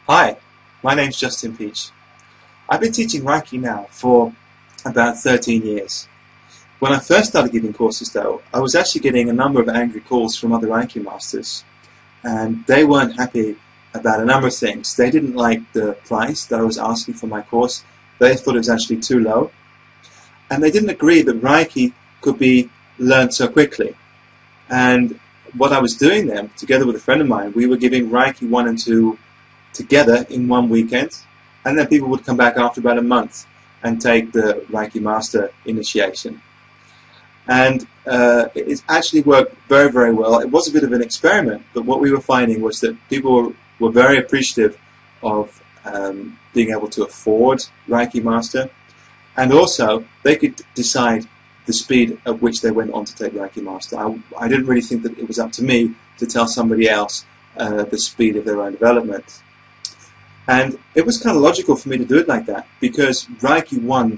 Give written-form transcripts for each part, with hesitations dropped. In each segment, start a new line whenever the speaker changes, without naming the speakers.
Hi, my name's Justin Peach. I've been teaching Reiki now for about 13 years. When I first started giving courses though, I was actually getting a number of angry calls from other Reiki masters, and they weren't happy about a number of things. They didn't like the price that I was asking for my course. They thought it was actually too low, and they didn't agree that Reiki could be learned so quickly. And what I was doing then, together with a friend of mine, we were giving Reiki 1 and 2 together in one weekend, and then people would come back after about a month and take the Reiki Master initiation. And it actually worked very, very well. It was a bit of an experiment, but what we were finding was that people were very appreciative of being able to afford Reiki Master, and also they could decide the speed at which they went on to take Reiki Master. I didn't really think that it was up to me to tell somebody else the speed of their own development. And it was kind of logical for me to do it like that, because Reiki 1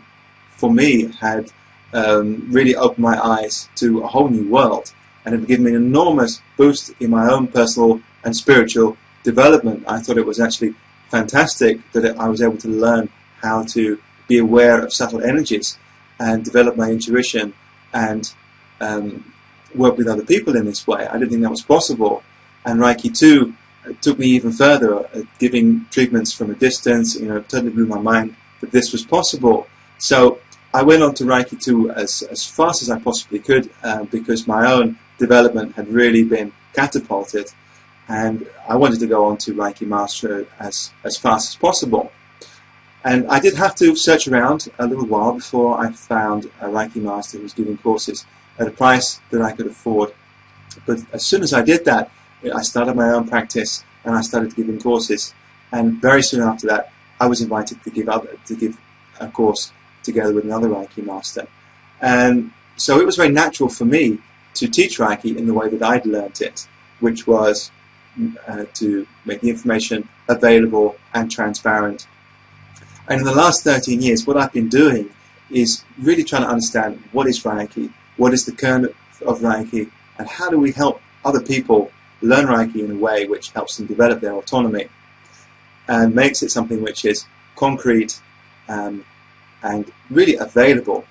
for me had really opened my eyes to a whole new world, and it had given me an enormous boost in my own personal and spiritual development. I thought it was actually fantastic that I was able to learn how to be aware of subtle energies and develop my intuition and work with other people in this way. I didn't think that was possible. And Reiki 2 took me even further, giving treatments from a distance. You know, it totally blew my mind that this was possible. So I went on to Reiki 2 as fast as I possibly could, because my own development had really been catapulted, and I wanted to go on to Reiki Master as fast as possible. And I did have to search around a little while before I found a Reiki Master who was giving courses at a price that I could afford. But as soon as I did that, I started my own practice and I started giving courses, and very soon after that I was invited to give a course together with another Reiki Master. And so it was very natural for me to teach Reiki in the way that I'd learnt it, which was to make the information available and transparent. And in the last 13 years, what I've been doing is really trying to understand what is Reiki, what is the kernel of Reiki, and how do we help other people learn Reiki in a way which helps them develop their autonomy and makes it something which is concrete and really available.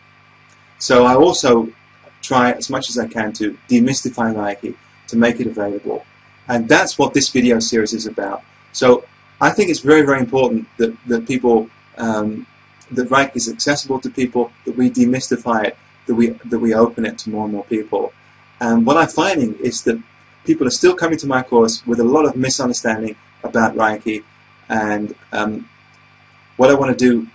So I also try as much as I can to demystify Reiki, to make it available. And that's what this video series is about. So I think it's very, very important that people, that Reiki is accessible to people, that we demystify it, that we open it to more and more people. And what I'm finding is that people are still coming to my course with a lot of misunderstanding about Reiki, and what I want to do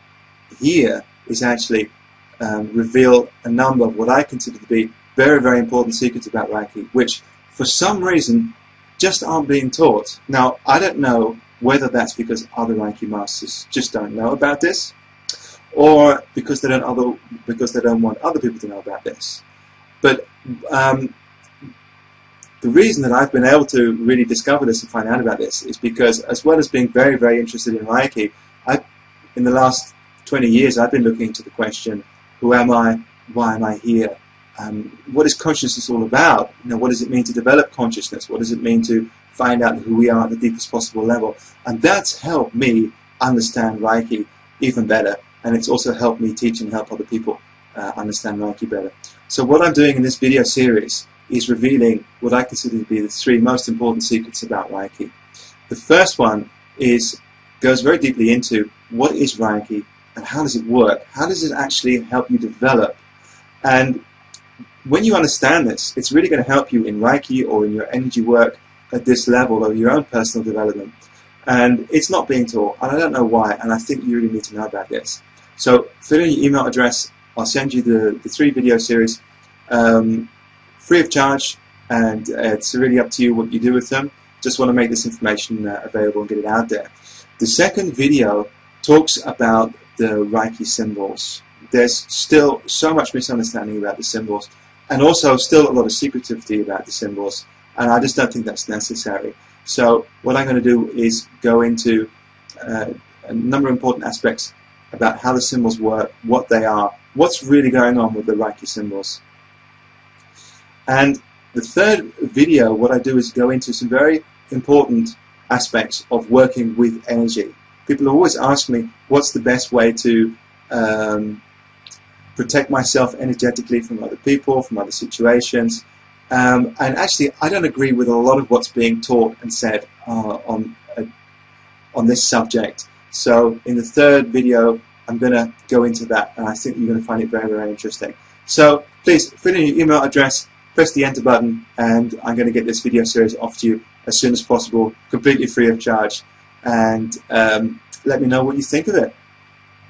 here is actually reveal a number of what I consider to be very, very important secrets about Reiki, which for some reason just aren't being taught. Now, I don't know whether that's because other Reiki masters just don't know about this, or because they don't want other people to know about this. But the reason that I've been able to really discover this and find out about this is because, as well as being very, very interested in Reiki, in the last 20 years I've been looking into the question, who am I, why am I here, what is consciousness all about, you know, what does it mean to develop consciousness, what does it mean to find out who we are at the deepest possible level. And that's helped me understand Reiki even better, and it's also helped me teach and help other people understand Reiki better. So what I'm doing in this video series is revealing what I consider to be the 3 most important secrets about Reiki. The first one goes very deeply into what is Reiki and how does it work? How does it actually help you develop? And when you understand this, it's really going to help you in Reiki or in your energy work at this level of your own personal development. And it's not being taught, and I don't know why, and I think you really need to know about this. So fill in your email address. I'll send you the 3 video series free of charge, and it's really up to you what you do with them. Just want to make this information available and get it out there. The second video talks about the Reiki symbols. There's still so much misunderstanding about the symbols, and also still a lot of secretivity about the symbols, and I just don't think that's necessary. So what I'm going to do is go into a number of important aspects about how the symbols work, what they are, what's really going on with the Reiki symbols. And the third video, what I do is go into some very important aspects of working with energy. People always ask me, what's the best way to protect myself energetically from other people, from other situations? And actually, I don't agree with a lot of what's being taught and said on this subject. So in the third video, I'm going to go into that, and I think you're going to find it very, very interesting. So please fill in your email address, press the enter button, and I'm going to get this video series off to you as soon as possible, completely free of charge. And let me know what you think of it.